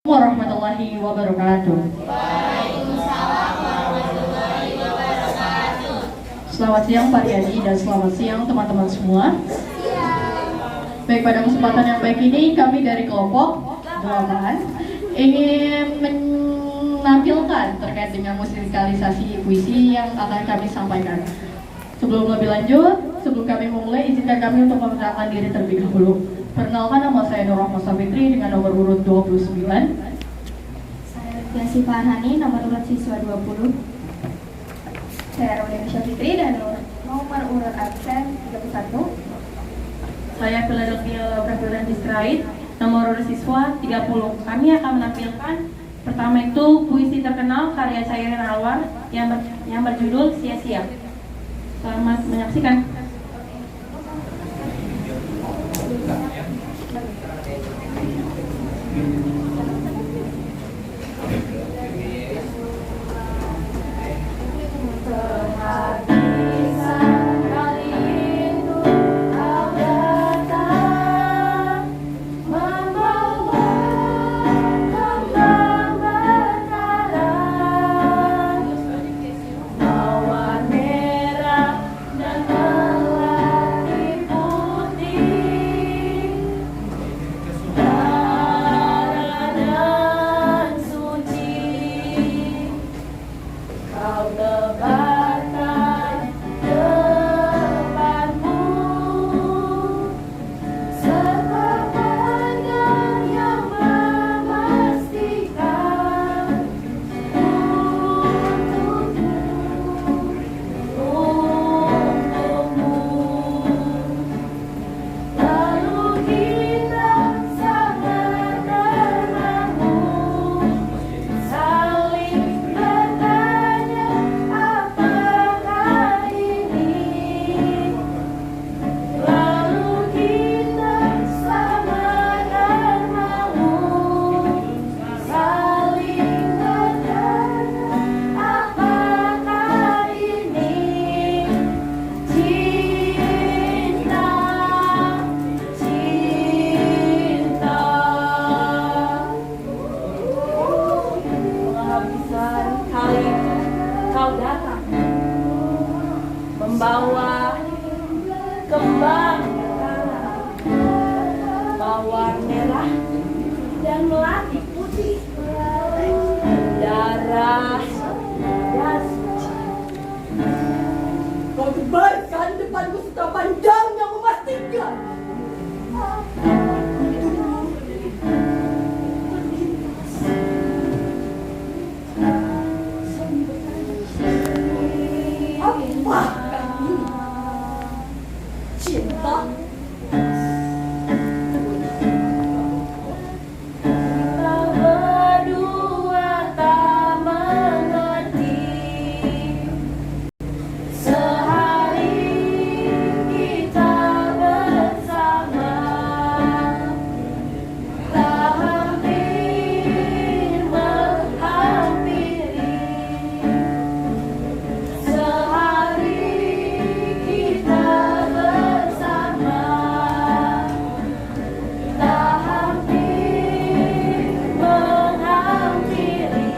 Warahmatullahi wabarakatuh. Selamat siang Pak Riyadi dan selamat siang teman-teman semua. Baik, pada kesempatan yang baik ini kami dari kelompok 8 ingin menampilkan terkait dengan musikalisasi puisi yang akan kami sampaikan. Sebelum lebih lanjut, sebelum kami memulai, izinkan kami untuk memperkenalkan diri terlebih dahulu. Perkenalkan, nama saya Nur Rahma Safitri dengan nomor urut 29. Saya Lutfi Farhani, nomor urut siswa 20. Saya Rodemisha Fitri dan nomor urut absen 31. Saya Philadelphia Laura Filan Disrait, nomor urut siswa 30. Kami akan menampilkan pertama itu puisi terkenal karya Chairin Alwar yang berjudul Sia-Sia. Selamat menyaksikan. Membawa kembang mawar merah dan melati putih, darah dan suci. Kau tebarkan depanku sutra panjang yang memastikan cinta. Kita berdua tak mengerti. Sehari kita bersama, tak hampir menghampiri. Sehari kita bersama, tak hampir menghampiri.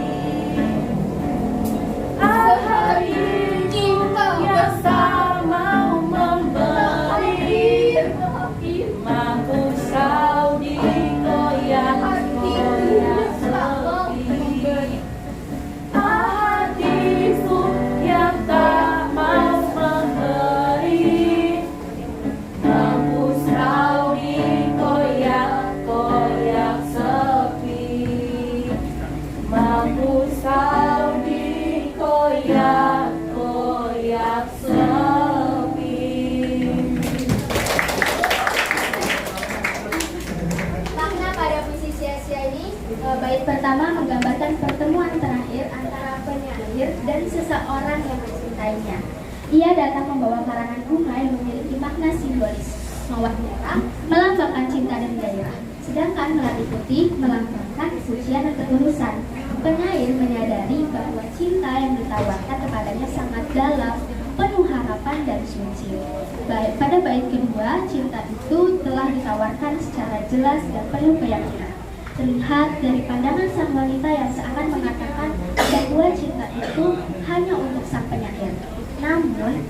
Hari kita yang mau memberi, mampu kau dikoyak-koyak sepi. Hatiku yang tak mau memberi, mampus kau dikoyak-koyak sepi. Mampus kau dikoyak-koyak sepi. Makna pada puisi Sia-Sia ini, bait pertama menggambarkan pertemuan terakhir antara penyair dan seseorang yang mencintainya. Ia datang membawa karangan bunga yang memiliki makna simbolis. Mawar merah melambangkan cinta dan gairah, sedangkan melati putih melambangkan kesucian dan ketulusan. Penyair menyadari bahwa cinta yang ditawarkan kepadanya sangat dalam, penuh harapan dan suci. Pada bait kedua, cinta itu telah ditawarkan secara jelas dan penuh keyakinan. Terlihat dari pandangan sang wanita yang seakan mengatakan bahwa cinta itu hanya untuk sang penyair. Namun,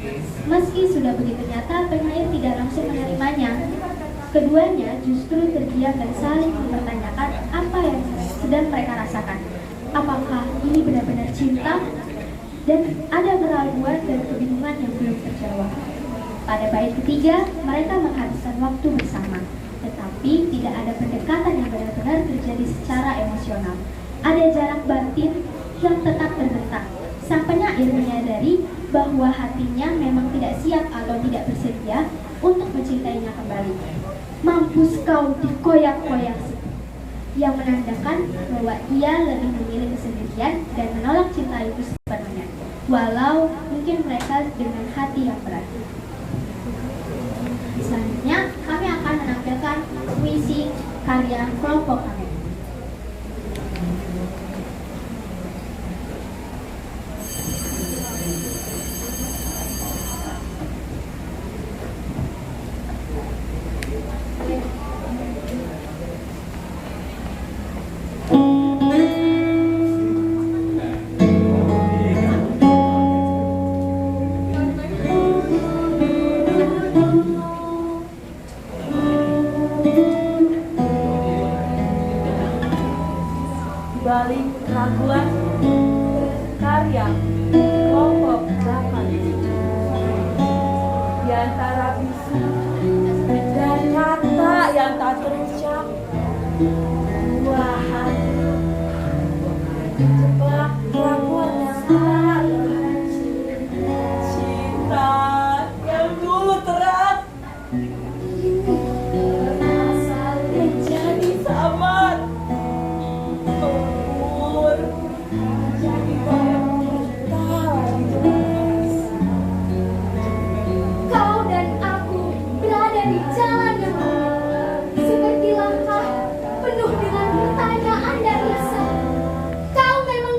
meski sudah begitu nyata, penyair tidak langsung menerimanya. Keduanya justru terdiam dan saling mempertanyakan apa yang sedang mereka rasakan. Apakah ini benar-benar cinta? Dan ada keraguan dan kebingungan yang belum terjawab. Pada bait ketiga, mereka menghabiskan waktu bersama, tetapi tidak ada pendekatan yang benar-benar terjadi secara emosional. Ada jarak batin yang tetap berdetak. Sang penyair menyadari bahwa hatinya memang tidak siap atau tidak bersedia untuk mencintainya kembali. Mampus kau dikoyak-koyak, yang menandakan bahwa ia lebih memilih kesendirian dan menolak cinta itu sepenuhnya, walau mungkin mereka dengan hati yang berat. Selanjutnya, kami akan menampilkan puisi karya kelompok kami. Balik keraguan karya kelompok zakat. Di antara bisu dan kata yang tak terucap, dua hati terjebak keraguan yang tak cinta yang dulu terang menjadi samar. Kau dan aku berada di jalan yang rumit, seperti langkah penuh dengan pertanyaan dan rasa. Kau memang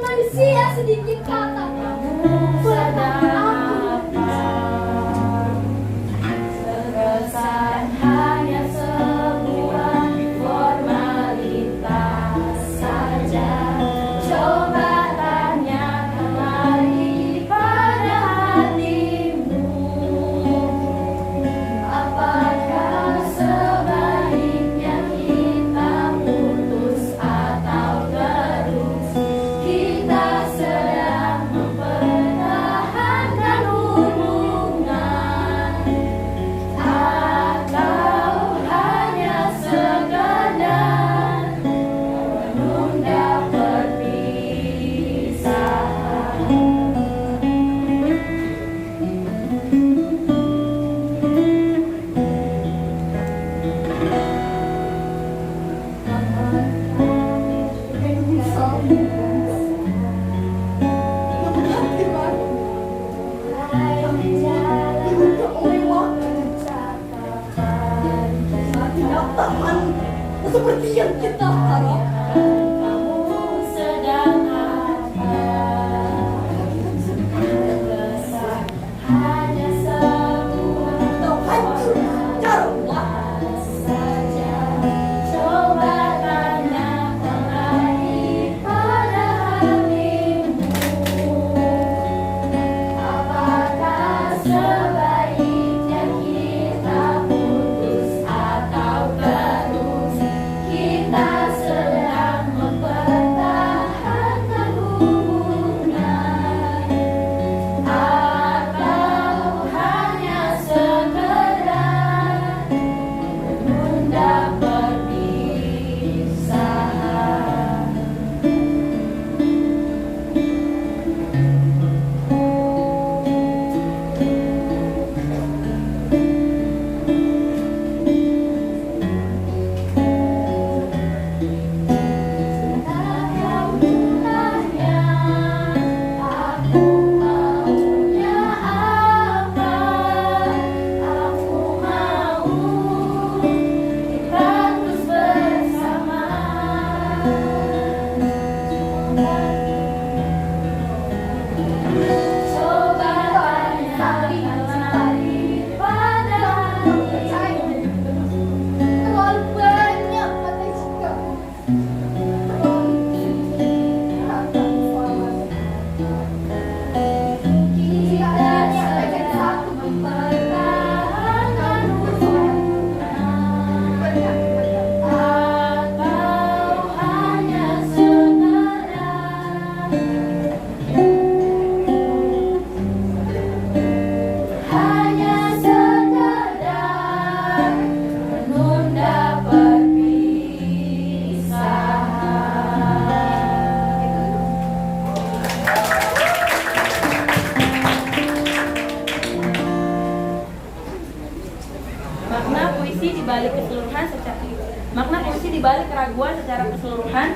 di balik keraguan secara keseluruhan,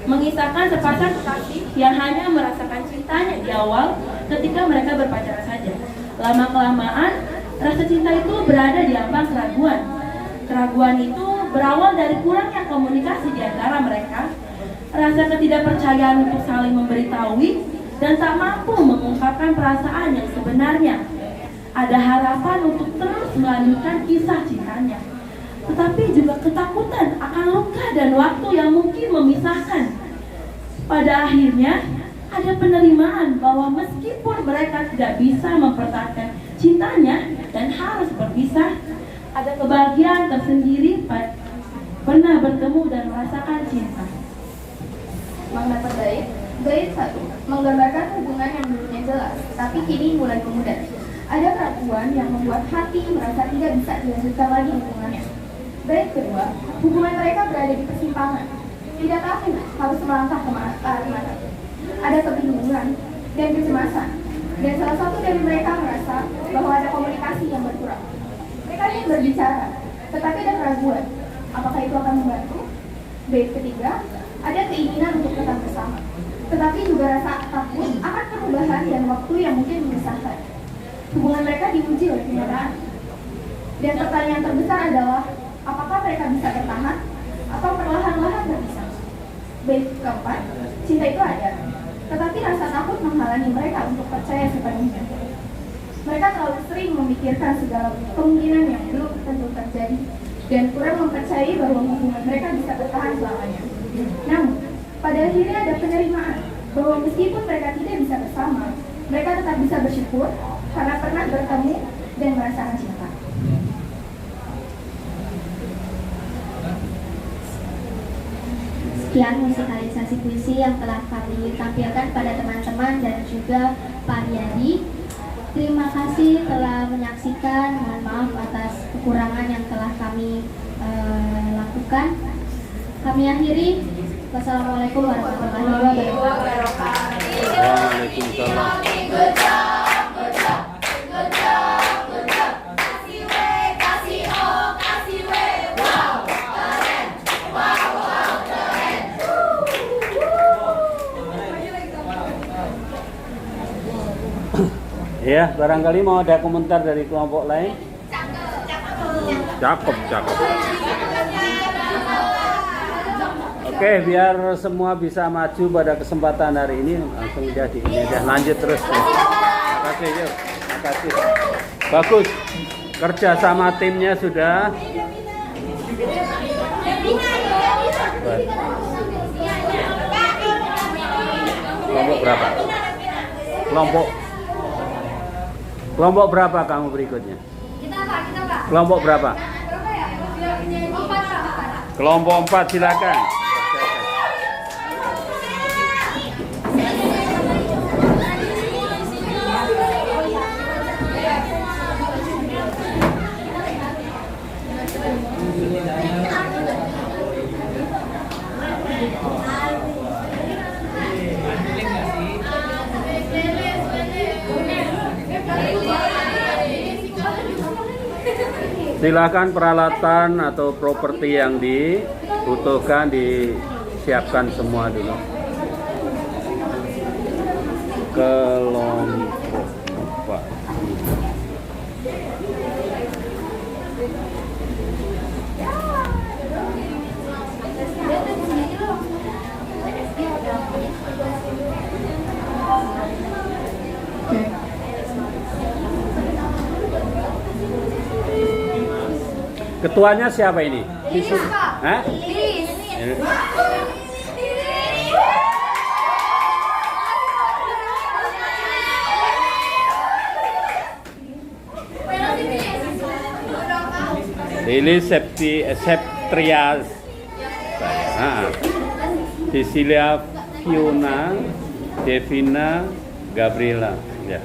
mengisahkan sepasang kekasih yang hanya merasakan cintanya di awal ketika mereka berpacaran saja. Lama-kelamaan, rasa cinta itu berada di ambang keraguan. Keraguan itu berawal dari kurangnya komunikasi di antara mereka, rasa ketidakpercayaan untuk saling memberitahui, dan tak mampu mengungkapkan perasaan yang sebenarnya. Ada harapan untuk terus melanjutkan kisah cintanya, tetapi juga ketakutan akan luka dan waktu yang mungkin memisahkan. Pada akhirnya, ada penerimaan bahwa meskipun mereka tidak bisa mempertahankan cintanya dan harus berpisah, ada kebahagiaan tersendiri pernah bertemu dan merasakan cinta. Makna terbaik, bait 1 menggambarkan hubungan yang dulunya jelas, tapi kini mulai memudar. Ada keraguan yang membuat hati merasa tidak bisa dilanjutkan lagi hubungannya. Bait kedua, hubungan mereka berada di persimpangan. Tidak tahu harus melangkah kemana. Ada kebingungan dan kecemasan, dan salah satu dari mereka merasa bahwa ada komunikasi yang berkurang. Mereka ingin berbicara, tetapi ada keraguan. Apakah itu akan membantu? Bait ketiga, ada keinginan untuk tetap bersama, tetapi juga rasa takut akan perubahan dan waktu yang mungkin memisahkan. Hubungan mereka diuji oleh kenyataan. Dan pertanyaan terbesar adalah, apakah mereka bisa bertahan atau perlahan-lahan berpisah? Bait keempat, cinta itu ada, tetapi rasa takut menghalangi mereka untuk percaya sepenuhnya. Mereka terlalu sering memikirkan segala kemungkinan yang belum tentu terjadi dan kurang mempercayai bahwa hubungan mereka bisa bertahan selamanya. Namun, pada akhirnya ada penerimaan bahwa meskipun mereka tidak bisa bersama, mereka tetap bisa bersyukur karena pernah bertemu dan merasakan cinta. Sekian musikalisasi puisi yang telah kami tampilkan pada teman-teman dan juga Pak Riyadi. Terima kasih telah menyaksikan. Mohon maaf atas kekurangan yang telah kami lakukan. Kami akhiri. Wassalamualaikum warahmatullahi wabarakatuh. Waalaikumsalam. Ya, barangkali mau ada komentar dari kelompok lain? Cakep. Oke, biar semua bisa maju pada kesempatan hari ini, langsung jadi ini aja, lanjut terus. Terima kasih, yuk. Terima kasih. Bagus. Kerja sama timnya sudah. Kelompok berapa? Kelompok berapa kamu berikutnya? Kita Pak. Kelompok berapa? Kelompok 4, silakan. Silakan peralatan atau properti yang dibutuhkan disiapkan semua dulu. Kelompok 4. Ketuanya siapa ini? Lilis, Pak. Hah? Lilis. Lilis Septrias. Cecilia Fiona, Devina, Gabriela. Ya.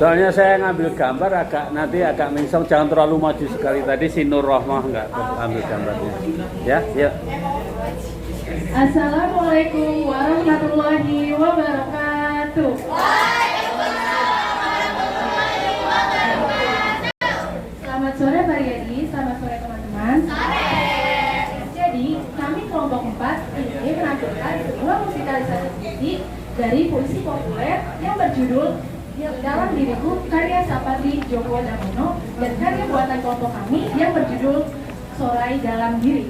Soalnya saya ngambil gambar agak mingsong, jangan terlalu maju sekali. Tadi si Nur Rohmah nggak ambil gambarnya. Ya, ya. Assalamualaikum warahmatullahi wabarakatuh. dari puisi populer yang berjudul Dalam Diriku karya Sapati Djoko Damono dan karya buatan kelompok kami yang berjudul Sorai Dalam Diri.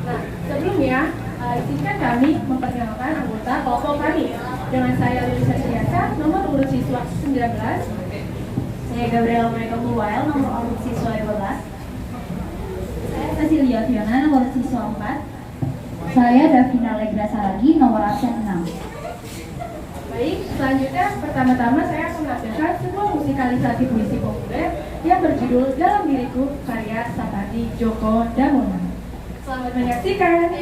Nah, sebelumnya izinkan kami memperkenalkan anggota kelompok kami. Dengan saya Lulisa Siasa, nomor urut siswa 19. Saya Gabriela Michael Mulwael, nomor urut siswa 12. Saya Cecilia Fiona, nomor urut siswa 4. Saya Davina Legra Saragi, nomor absen 6. Baik, selanjutnya pertama-tama saya akan menampilkan sebuah musikalisasi puisi populer yang berjudul Dalam Diriku karya Sapati Djoko Damono. Selamat menyaksikan.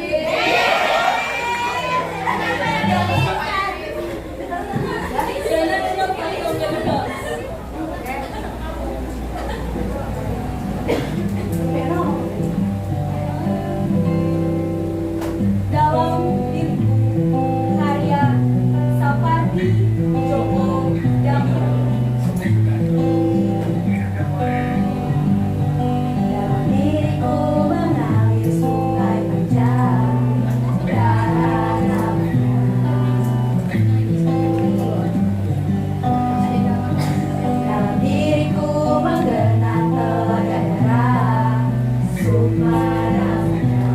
Dalam diriku karya Sapati Djoko Damono. Dalam diriku mengalir sungai panjang, darah namanya. Dalam diriku menggenang telaga darah, sukma namanya.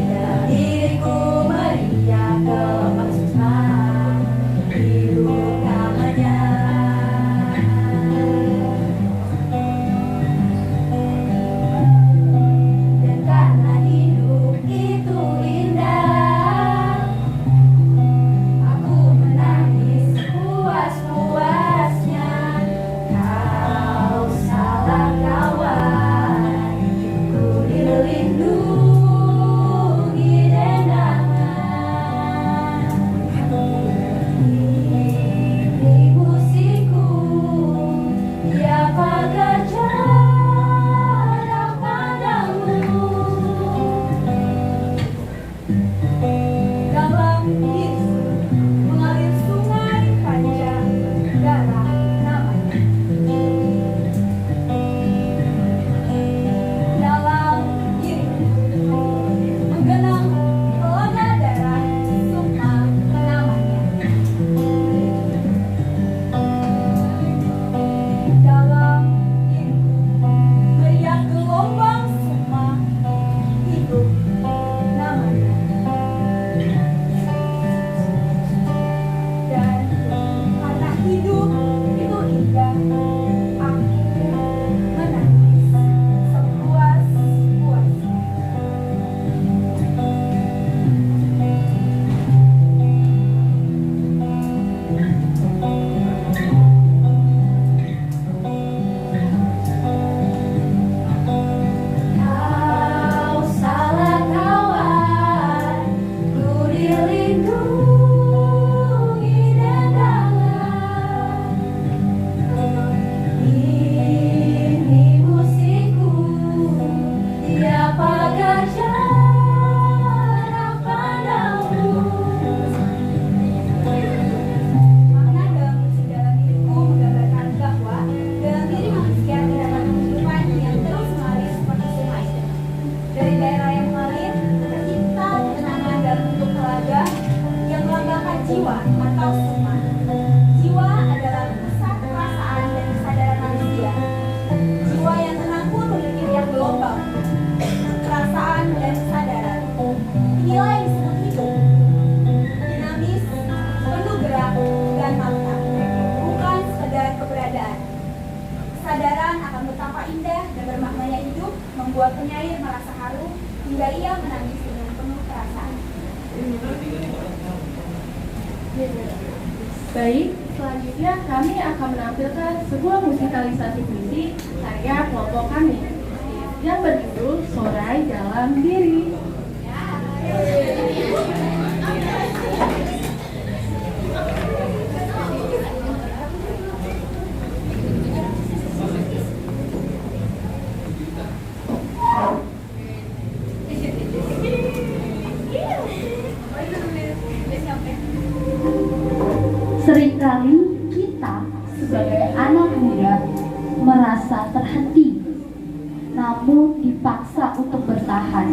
Dalam diriku meriah gelombang sukma, hidup namanya. Dan karena hidup itu indah, aku menangis puas-puasnya. Kau salah kawan, ku dilindungi dengangan. Ini musikku, siapa jarak padamu. Dalam diriku mengalir sungai panjang, darah namanya. Dalam diriku menggenang telaga darah, sukma namanya. Dalam diriku meriah gelombang sukma, hidup namanya. Dan karena hidup itu indah, aku menangis sepuas-puasnya. Kau salah kawan, ku dilindungi dengangan. Ini musikku, siapa jarak padamu. Makna dalam musik dalam diriku menggambarkan bahwa dalam diri manusia terdapat kehidupan yang terus mengalir seperti sungai. Dari daerah yang mengalir tercipta genangan dalam bentuk telaga yang melambangkan jiwa atau sukma. Jiwa adalah pusat perasaan dan kesadaran manusia. Jiwa yang tenang pun memiliki riang gelombang, perasaan dan kesadaran. Inilah yang disebut hidup. Dinamis, penuh gerak dan makna, bukan sekedar keberadaan. Kesadaran akan betapa indah dan bermaknanya hidup membuat penyair merasa haru hingga ia menangis dengan penuh perasaan. Baik, selanjutnya kami akan menampilkan sebuah musikalisasi puisi karya kelompok kami yang berjudul Sorai Dalam Diri. Seringkali kita sebagai anak muda merasa terhenti, namun dipaksa untuk bertahan.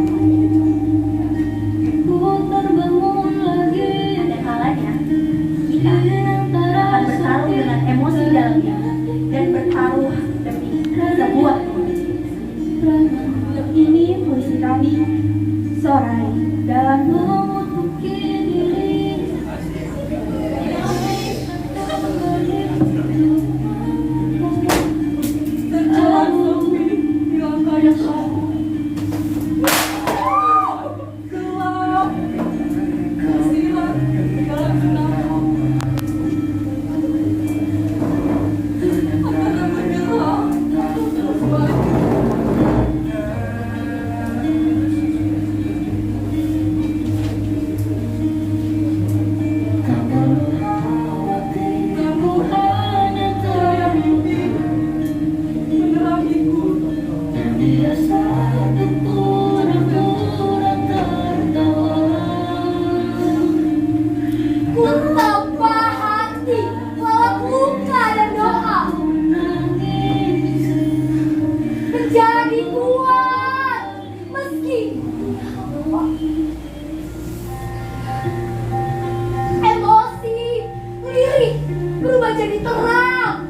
terang.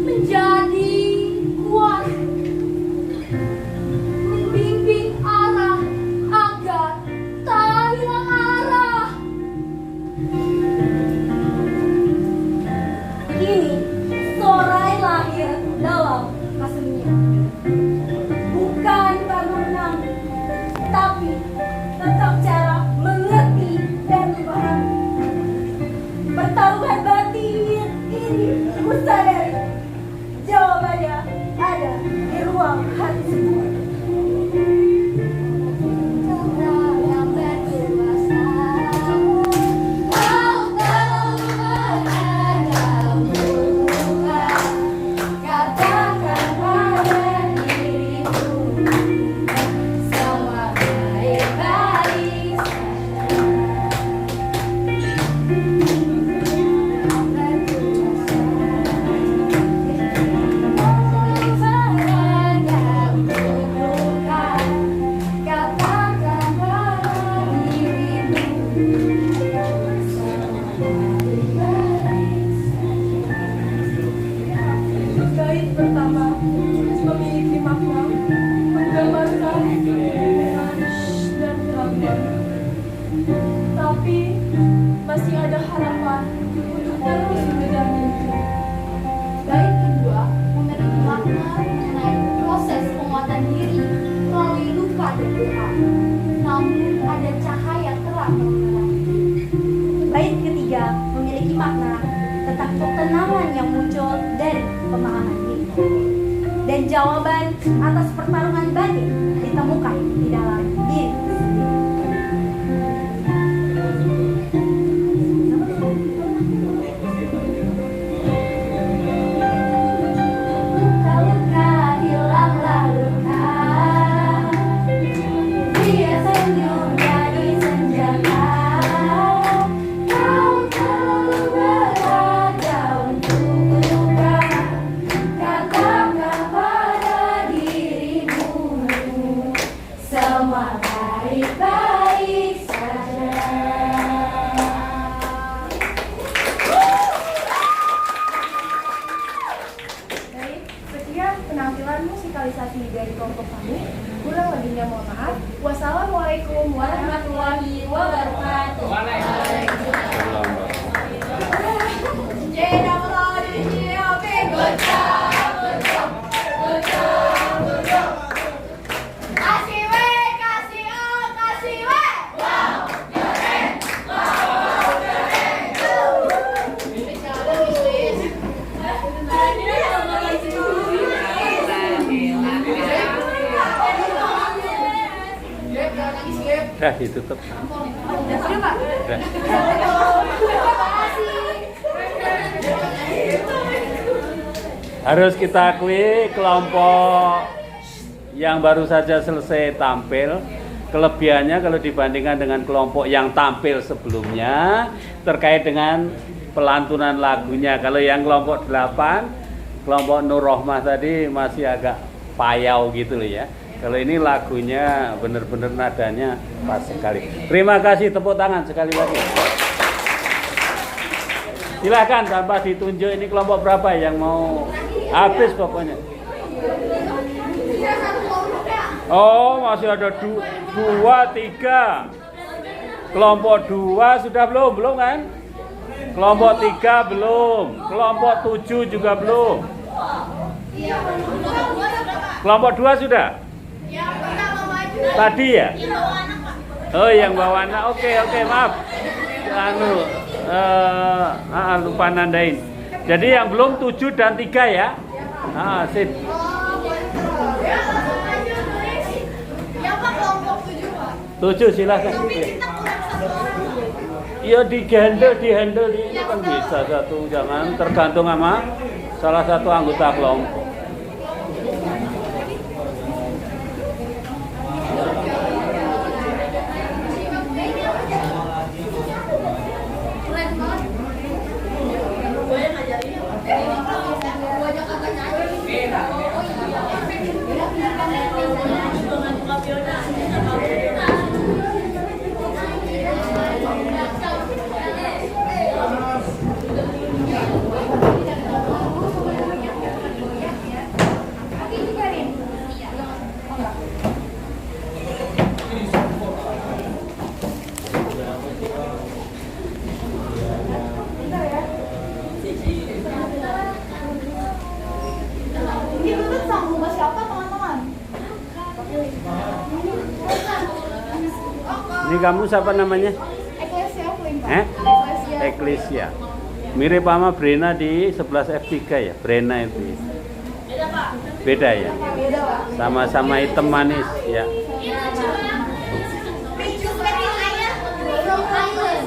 Menjadi kuat, membimbing arah agar tak hilang arah. Ini sorai lahir dalam kesunyian. Bukan karena menang, tapi tentang cara mengerti dan memahami. Pertarungan batin ini kusadari jawabannya ada di ruang hati semua. Orang yang berkuasa, kau tahu ada bukan. Katakan pada dirimu, semua baik-baik Bait pertama memiliki makna menggambarkan kemenangan dan keraguan. Tapi masih ada harapan untuk terus mengejar mimpi. Bait kedua memiliki makna mengenai proses penguatan diri melalui luka dan doa. Namun ada cahaya terang yang menerangi. Bait ketiga memiliki makna tentang ketenangan yang muncul dari pemahaman diri. Dan jawaban atas pertarungan batin ditemukan di dalam diri sendiri. Luka-luka hilanglah luka. Dia senyum jadi senjata. Kau terlalu berharga untuk luka. Katakan pada dirimu, semua baik-baik saja. Baik, sekian penampilan musikalisasi dari kelompok kami. Kurang lebihnya mohon maaf. Wassalamualaikum warahmatullahi wabarakatuh. Kasih we, kasih o, kasih we. Dah ditutup. Dah. Harus kita akui kelompok yang baru saja selesai tampil, kelebihannya kalau dibandingkan dengan kelompok yang tampil sebelumnya terkait dengan pelantunan lagunya. Kalau yang kelompok 8, kelompok Nur Rohmah tadi masih agak payau gitu loh ya. Kalau ini lagunya benar-benar nadanya pas sekali. Terima kasih, tepuk tangan sekali lagi. Silakan tanpa ditunjuk ini kelompok berapa yang mau habis pokoknya. Oh, masih ada 2, 3. Kelompok 2 sudah belum kan? Kelompok 3 belum. Kelompok 7 juga belum. Kelompok 2 sudah? Tadi ya? Oh, yang bawa anak. Oke, maaf. Lupa nandain. Jadi yang belum 7 dan 3 ya? Sip. Kelompok 7 silakan. Iya di handle ini kan bisa satu, jangan tergantung sama salah satu anggota kelompok. Ini kamu siapa namanya? Eklesia Flimpa. Eklesia. Mirip sama Brena di 11 F3 ya. Brena itu. Beda ya. Beda, Pak. Sama-sama hitam manis ya. Princess kecil aja. Long Island.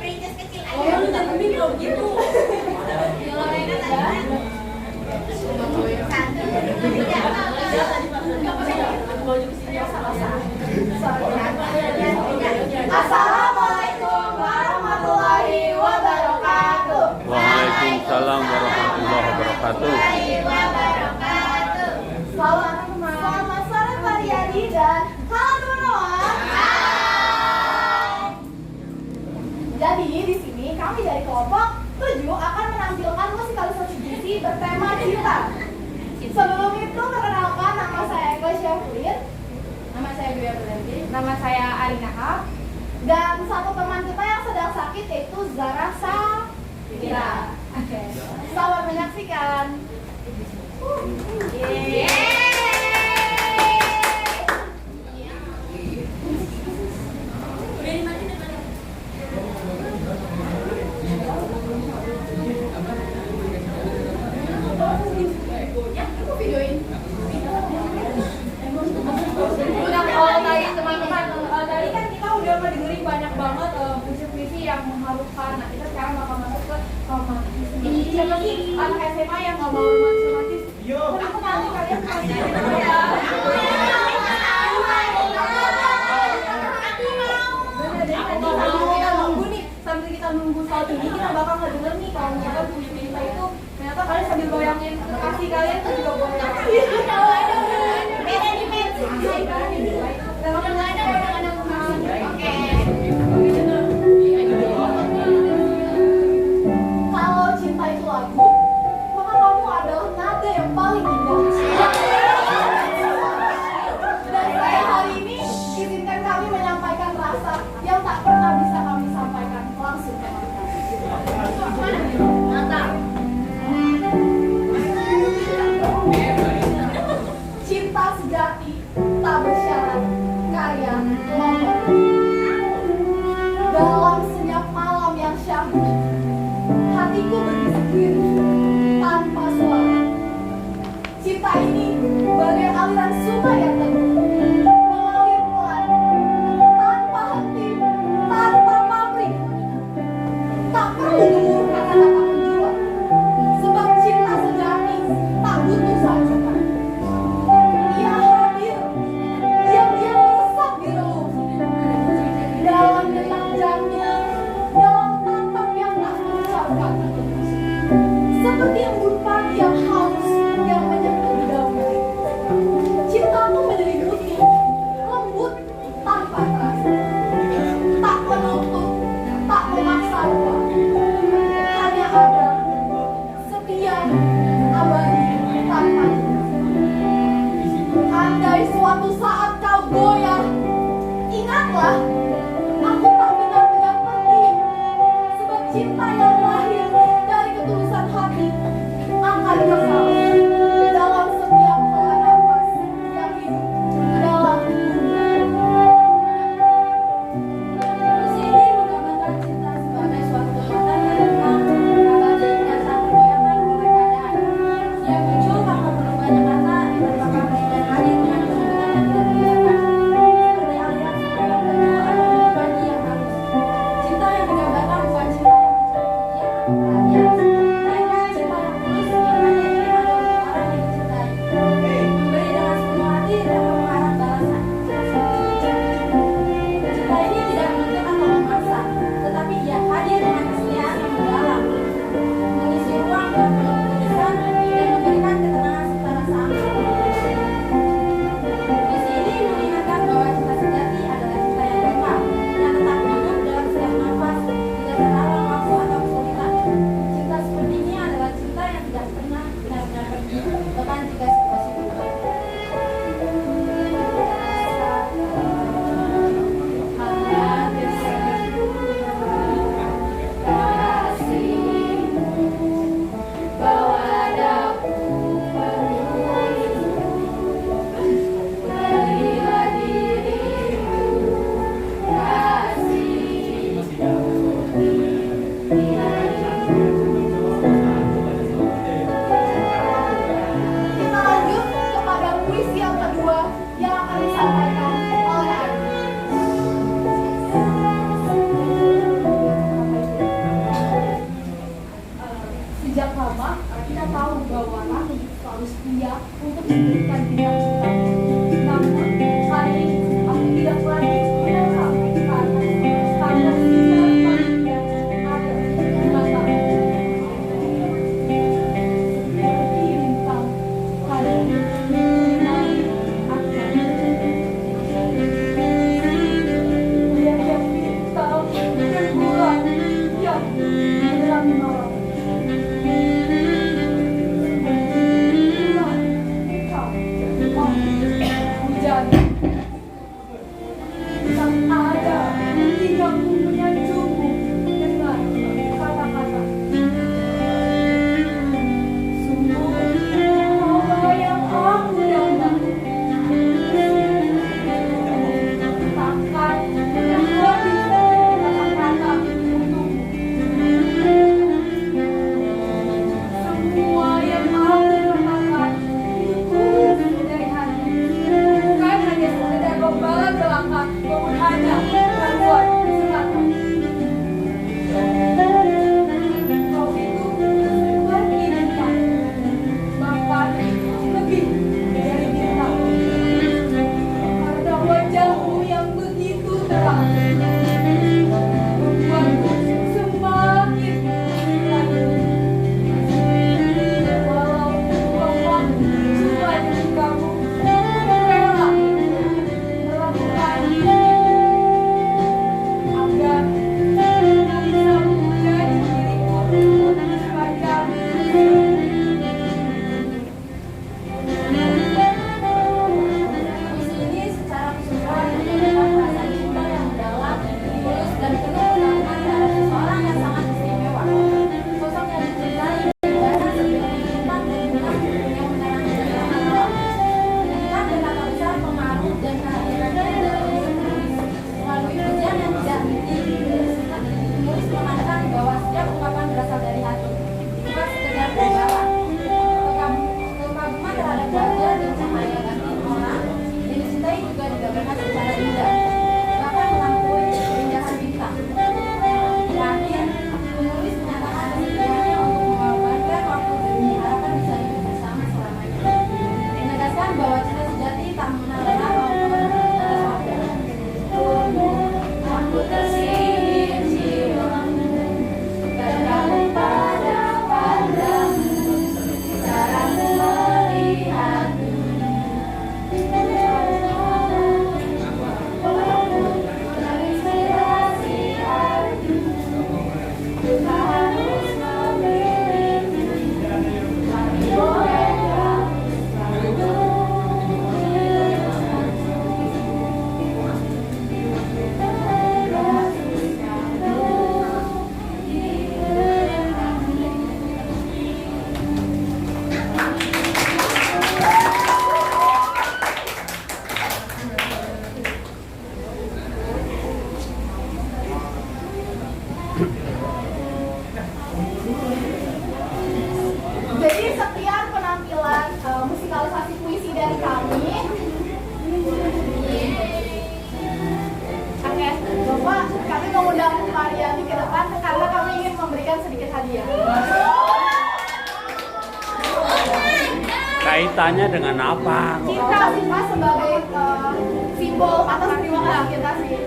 Princess kecil aja. Oh, lu jadi bingung gitu. Assalamualaikum warahmatullahi wabarakatuh. Waalaikumsalam warahmatullahi wabarakatuh. Selamat sore Pak Riyadi dan halo teman-teman. Jadi di sini kami dari kelompok 7 akan menampilkan musikalisasi puisi bertema cinta. Sebelum itu perkenalkan, nama saya Eklesia Flir. Nama saya Dwi Berlanti. Nama saya Arina Hap. Dan satu teman kita yang sedang sakit yaitu Zara Safira. Oke. Selamat menyaksikan. Tadi kan kita udah mendengarin banyak banget puisi-puisi yang mengharukan. Nah, kita sekarang bakal masuk ke romantis. Siapa sih anak SMA yang nggak mau romantis? Aku tahu kalian pasti ya. Sambil kita nunggu saat ini, kita bakal ngedenger nih kalau misalnya puisi kita itu ternyata kalian sambil goyangin kekasih kalian tuh juga goyang. Beda dimensi. Kalau cinta itu lagu, maka kamu adalah nada yang paling indah. Dan pada hari ini, izinkan kami menyampaikan rasa yang tak pernah bisa kami sampaikan langsung ke mereka. Mantap. Cinta sejati tak bersyarat, karya Lombok. Dalam senyap malam yang syahdu, hatiku berbisik tanpa suara. Cinta ini bagai aliran sungai yang teguh, mengalir pelan, tanpa henti, tanpa pamrih. Tak perlu gemuruh kata-kata menjiwa, sebab cinta sejati tak butuh sanjungan. Ia hadir, diam-diam meresap di relung, dalam detak jamnya, dalam tatap yang tak mengucapkan. Seperti embun pagi yang halus yang menyentuh daunnya. Cintamu menyelimuti, lembut tanpa terasa, tak menuntut, tak memaksa rupa. Hanya ada, setia, abadi, tanpa jenis. Andai suatu saat kau goyah, ingatlah, aku tak benar-benar pergi. Sebab cinta yang lahir dari ketulusan hati akan kekal dalam setiap helaan nafas yang hidup dalam dunia. Puisi ini menggambarkan cinta sebagai suatu kekuatan yang lemah, abadi dan tak tergoyahkan oleh keadaan. Yang muncul karena perubahannya kata yang merupakan dan hadir dengan kesulitan yang tidak terbayangkan. Seperti aliran sungai yang berjuang Jadi sekian penampilan musikalisasi puisi dari kami. Oke, Bapak, kami mengundang Mariani ke depan karena kami ingin memberikan sedikit hadiah. Kaitannya dengan apa? Kita sih Pak sebagai simbol atas terima kasih kita sih.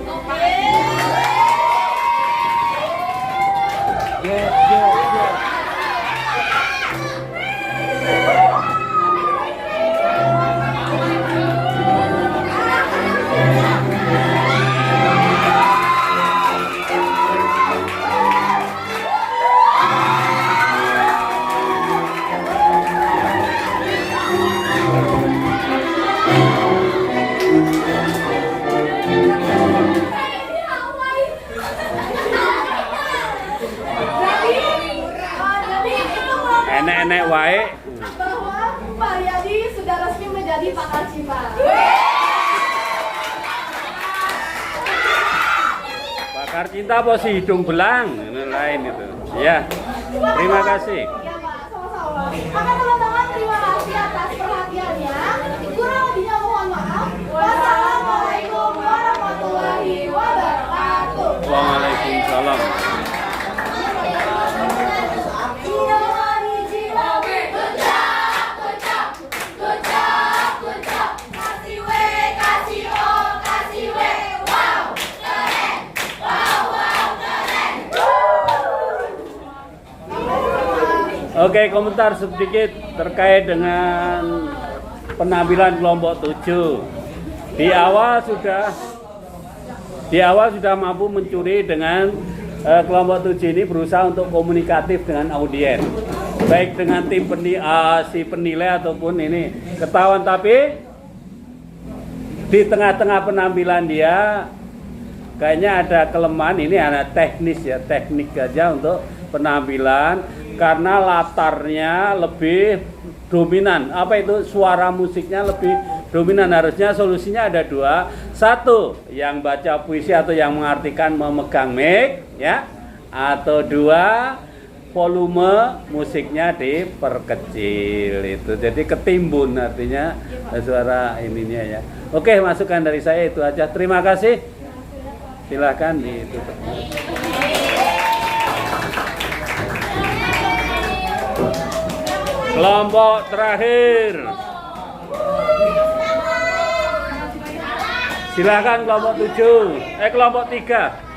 Enek-enek wae. Bahwa Pak Riyadi sudah resmi menjadi pakar cinta. Bakar cinta apa sih hidung belang? Ini lain itu. Ya. Terima kasih. Ya Pak, sama-sama. Maka teman-teman terima kasih atas perhatiannya. Kurang lebihnya mohon maaf. Wassalamualaikum warahmatullahi wabarakatuh. Waalaikumsalam. Oke, komentar sedikit terkait dengan penampilan kelompok 7. Di awal sudah mampu mencuri dengan kelompok 7 ini berusaha untuk komunikatif dengan audiens. Baik dengan tim si penilai ataupun ini ketahuan, tapi di tengah-tengah penampilan dia kayaknya ada kelemahan. Ini ada teknis ya, teknik aja untuk penampilan karena latarnya lebih dominan. Apa itu, suara musiknya lebih dominan. Harusnya solusinya ada dua. Satu, yang baca puisi atau yang mengartikan memegang mic ya. Atau dua, volume musiknya diperkecil itu. Jadi ketimbun artinya suara ininya ya. Oke, masukan dari saya itu aja. Terima kasih. Silahkan ditutup. Kelompok terakhir. Silakan kelompok 7, kelompok 3.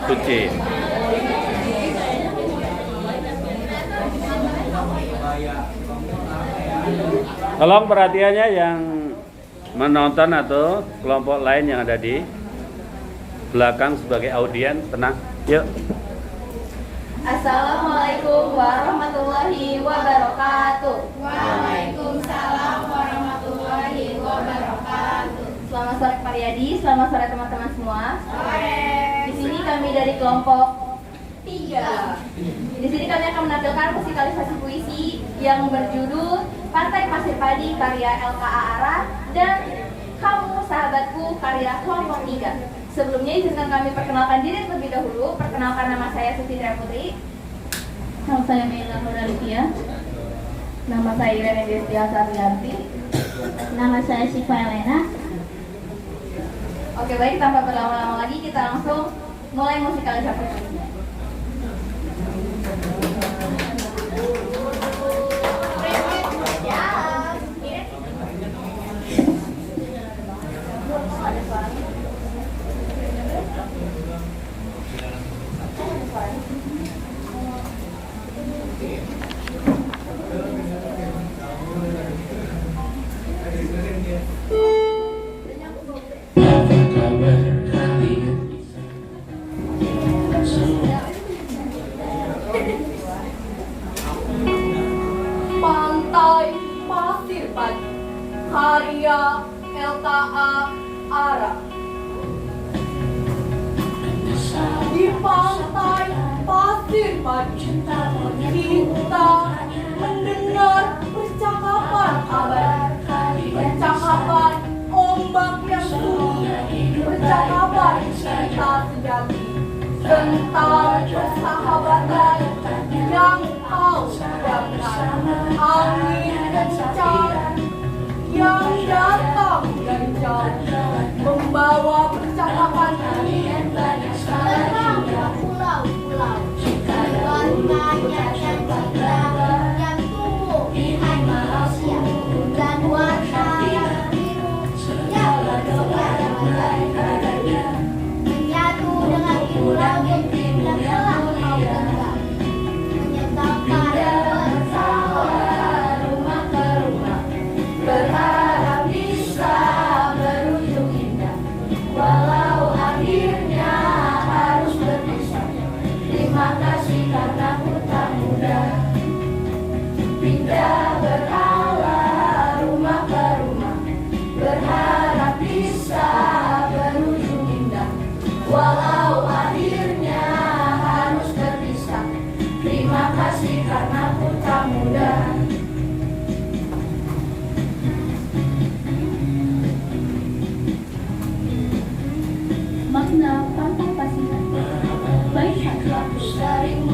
Suci. Tolong perhatiannya yang menonton atau kelompok lain yang ada di belakang sebagai audien, tenang. Yuk. Assalamualaikum warahmatullahi wabarakatuh. Waalaikumsalam warahmatullahi wabarakatuh. Selamat sore Pak Riyadi, selamat sore teman-teman semua. Sore. Di sini kami dari kelompok 3. Di sini kami akan menampilkan musikalisasi puisi yang berjudul Pantai Pasir Padi karya LKA Ara dan Kamu Sahabatku karya kelompok 3. Sebelumnya izinkan kami perkenalkan diri terlebih dahulu. Perkenalkan, nama saya Suci Triaputri. Nama saya Mela Nuralitia. Nama saya Irene Destia Sarlianti. Nama saya Siva Elena. Oke, baik, tanpa berlama-lama lagi kita langsung mulai musikalisasi. Pantai Pasir Padi karya LKA Ara. Di pantai Pasir Padi kita mendengar percakapan abadi, percakapan ombak yang turun, percakapan cinta sejati tentang persahabatan yang kau damkan. Angin kencang yang datang dari jauh membawa percakapan ini Tentang pulau-pulau, warnanya yang cerah yang tumbuh di hati manusia, dan warna yang biru yang bersinar menyatu dengan biru langit yang telah kau genggam, menyentangkan bersama rumah ke rumah, berharap bisa berujung indah, walau akhirnya harus berpisah. Terima kasih karena ku tak mudah pindah berhala rumah ke rumah, berharap bisa berujung indah, walau akhirnya harus berpisah. Terima kasih karena ku tak mudah. Makna Pantai Pasir Padi.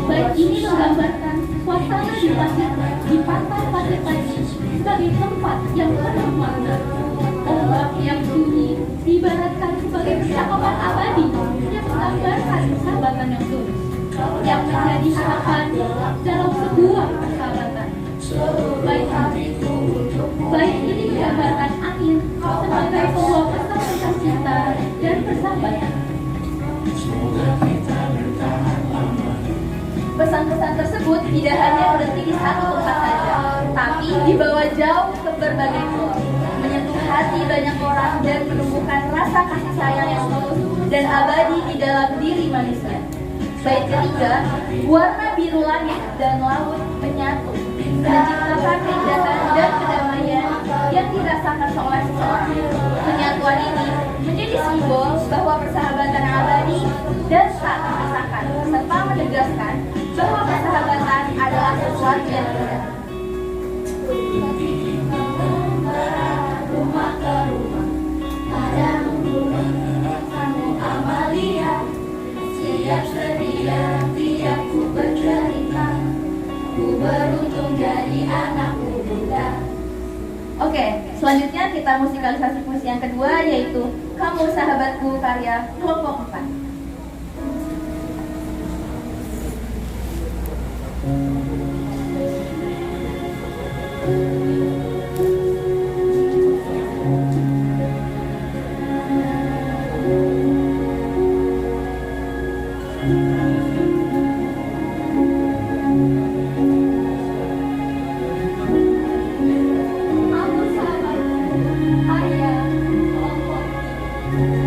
Bait ini menggambarkan suasana di pantai Pasir Padi sebagai tempat yang penuh makna. Ombak yang sunyi diibaratkan sebagai percakapan abadi yang menggambarkan persahabatan yang tulus, yang menjadi harapan dalam sebuah persahabatan. Bait ini menggambarkan angin sebagai sebuah persahabatan cinta dan persahabatan. Pesan-pesan tersebut tidak hanya berhenti di satu tempat saja, tapi dibawa jauh ke berbagai pulau, menyentuh hati banyak orang dan menumbuhkan rasa kasih sayang yang tulus dan abadi di dalam diri manusia. Bait ketiga, warna biru langit dan laut menyatu, menciptakan keindahan dan kedamaian yang dirasakan oleh seseorang. Penyatuan ini menjadi simbol bahwa persahabatan abadi dan tak terpisahkan, serta menegaskan bahwa persahabatan adalah sesuatu yang indah. Rumah ke rumah, kadang anakku bunda. Oke, selanjutnya kita musikalisasi puisi yang kedua, yaitu Kamu Sahabatku karya kelompok 4. Aku sahabatku karya kelompok 3.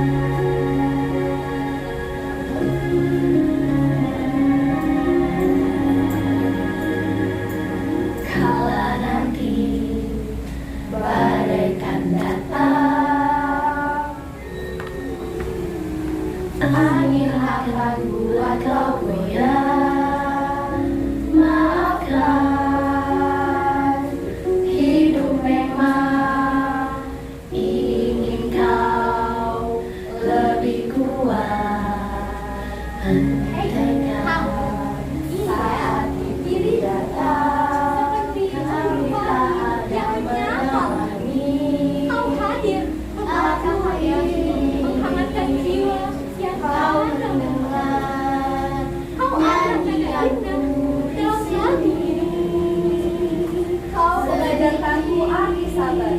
Kala nanti badai kan datang, angin akan buat kau goyang. Maafkan, hidup memang ingin kau lebih kuat. Hentikan saat diri datang, kami tak ada menemani. Kau hadir, aku ingin menghangatkan jiwa yang kau mendengar. Kau anak yang indah dalam hati. Kau mengajarkanku arti sabar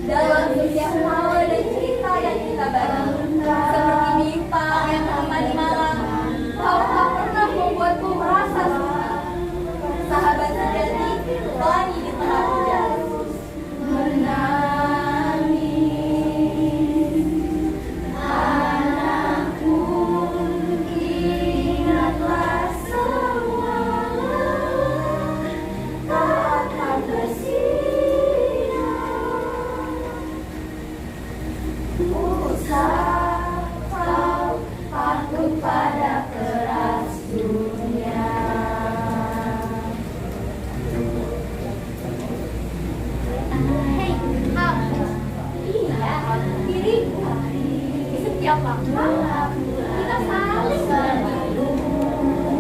dalam setiap hawa dan cerita yang kita bangun. Seperti bintang yang menemani malam, kau tak pernah membuatku merasa susah. Sahabat sejati, pelangi di tengah hujan. Menangis, anakku, ingatlah semua akan bersinar. Usah kau takut pada keras dunia. Hei, kamu, ingat diriku. Di setiap waktu kita saling melindungi,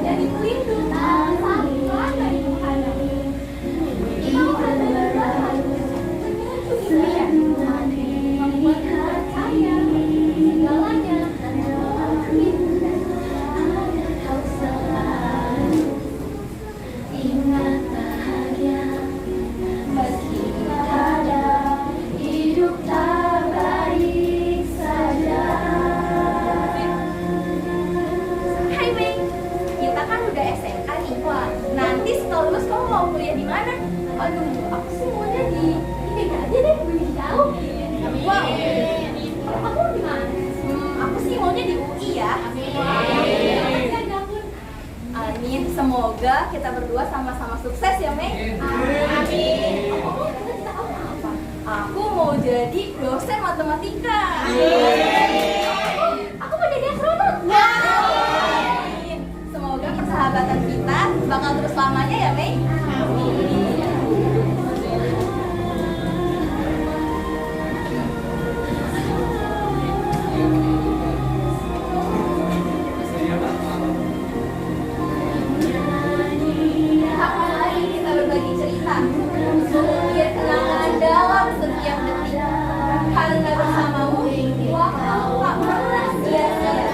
jadi pelindung saling melanggar Tuhan. Kau adalah Tuhan menuju impian, membuat percaya segalanya adalah indah. Ada kau selalu ingat bahagia, meski kadang hidup tak baik saja. Hai Mei, kita kan udah SMA nih. Wah, nanti setelah lulus kamu mau kuliah di mana? Aduh, aku sih maunya di ITB aja deh, lebih jauh. Wow, kalau kamu di mana? Aku sih maunya di UI ya. Amin, semoga kita berdua sama-sama sukses ya Mei. Amin. Kamu cita-cita kamu apa? Aku mau jadi dosen matematika. Aku mau jadi astronot. Amin. Semoga persahabatan kita bakal terus lamanya ya Mei. Amin. Kapan lagi kita berbagi cerita, mengukir kenangan dalam setiap detik. Karena bersamamu, waktu tak pernah sia-sia.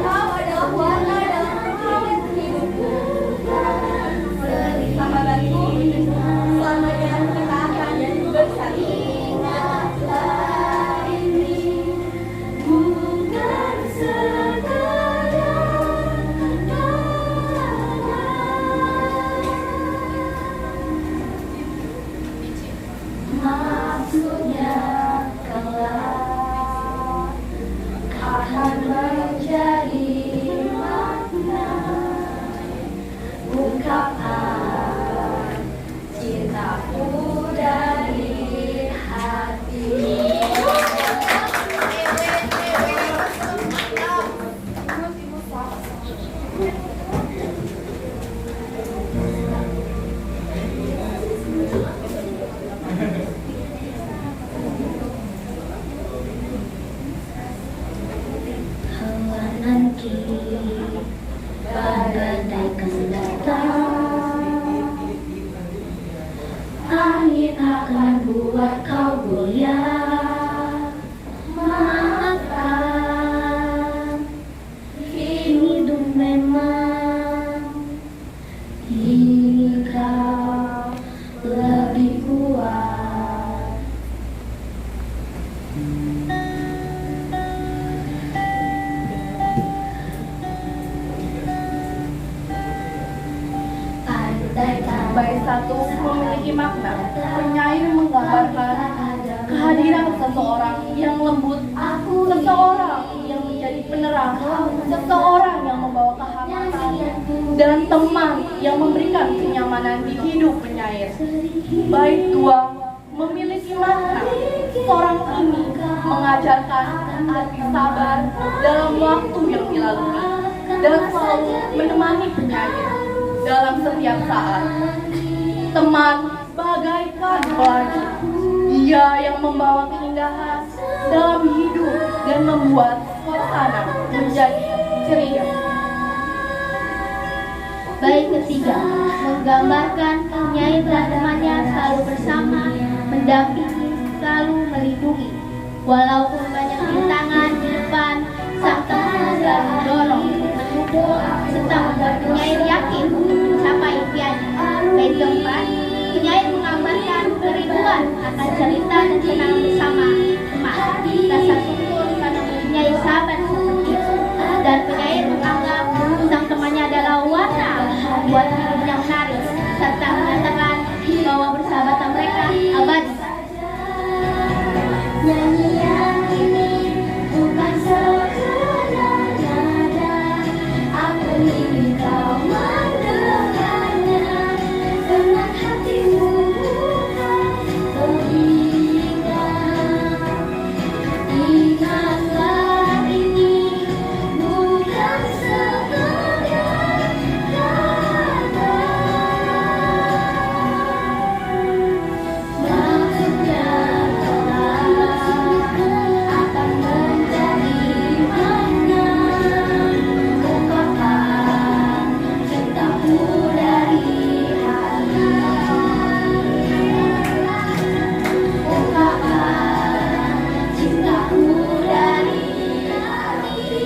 Kau adalah warna dalam palet hidupku. Sahabatku, selamanya kita akan bersatu. Ingatlah ini bukan sekadar maksudnya kelak akan menjadi makna ungkapan cintaku dari hati. Hawa nanti badai kan datang, memiliki makna. Penyair menggambarkan kehadiran seseorang yang lembut, seseorang yang menjadi penerang, seseorang yang membawa kehangatan, dan teman yang memberikan kenyamanan di hidup penyair. Bait 2 memiliki makna. Seorang ini mengajarkan arti sabar dalam waktu yang dilalui dan selalu menemani penyair dalam setiap saat. Teman bagaikan pelangi, dia yang membawa keindahan dalam hidup dan membuat suasana menjadi ceria. Bait ketiga menggambarkan penyair dan temannya selalu bersama, mendampingi, selalu melindungi. Walaupun banyak rintangan di depan, sang teman selalu mendorong, mendukung, serta membuat penyair yakin untuk mencapai impiannya. Bait keempat, penyair menggambarkan kerinduan akan cerita dan kenangan bersama teman, rasa syukur karena mempunyai sahabat seperti itu, dan penyair menganggap sang temannya adalah warna membuat hidupnya menarik, serta mengatakan bahwa persahabatan mereka abadi. Nyanyian ini bukan sekedar nada, aku ingin kau mendengarnya dengan hatimu bukan telinga. Ingatlah ini bukan sekedar kata, maksudnya akan menjadi makna. Ungkapkan cintamu dari hati, ungkapkan cintamu dari hati.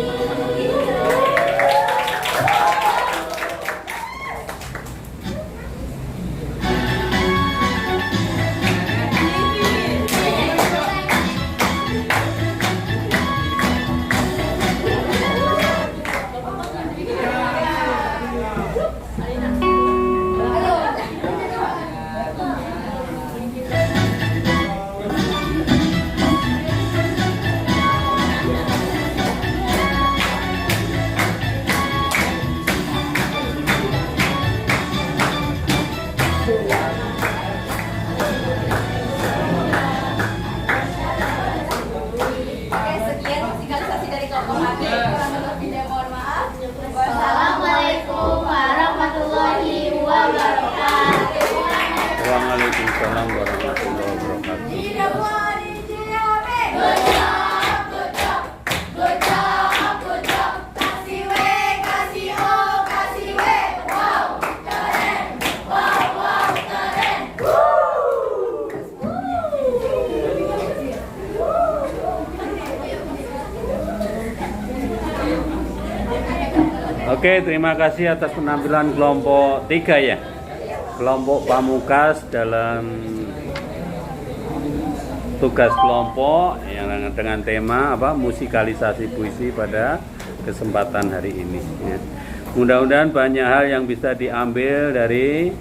Oke, sekian musikalisasi dari kelompok kami. Kurang lebihnya mohon maaf. Assalamualaikum warahmatullahi wabarakatuh. Waalaikumsalam warahmatullahi wabarakatuh. Tidak boleh dijamin. Good job. Kasih W, kasih O, kasih W. Wow, keren. Wow, keren. Oke, terima kasih atas penampilan kelompok 3 ya. Kelompok Pamungkas dalam tugas kelompok yang dengan tema musikalisasi puisi pada kesempatan hari ini ya. Mudah-mudahan banyak hal yang bisa diambil dari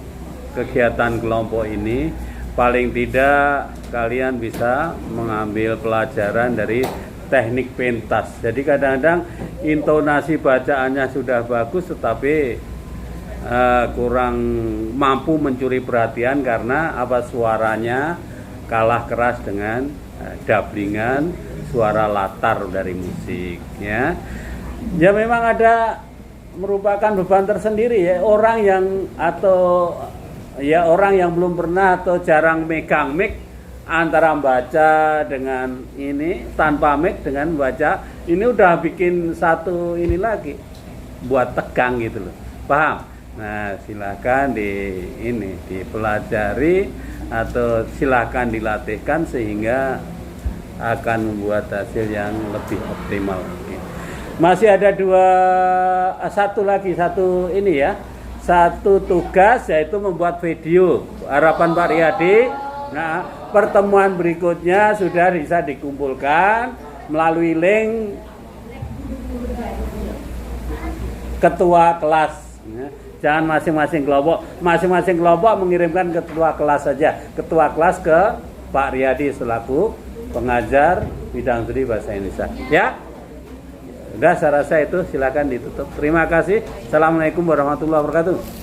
kegiatan kelompok ini. Paling tidak kalian bisa mengambil pelajaran dari teknik pentas. Jadi kadang-kadang intonasi bacaannya sudah bagus tetapi kurang mampu mencuri perhatian karena suaranya kalah keras dengan dablingan suara latar dari musik ya. Ya memang ada merupakan beban tersendiri ya orang yang belum pernah atau jarang megang mic, antara baca dengan ini tanpa mic dengan baca ini udah bikin satu ini lagi buat tegang gitu loh, paham? Nah silahkan dipelajari atau silahkan dilatihkan sehingga akan membuat hasil yang lebih optimal. Masih ada satu tugas yaitu membuat video. Harapan Pak Riyadi. Nah, pertemuan berikutnya sudah bisa dikumpulkan melalui link ketua kelas Ya. Jangan masing-masing kelompok. Masing-masing kelompok mengirimkan ketua kelas saja. Ketua kelas ke Pak Riyadi selaku pengajar bidang studi bahasa Indonesia. Ya. Udah, saya rasa itu silakan ditutup. Terima kasih. Assalamualaikum warahmatullahi wabarakatuh.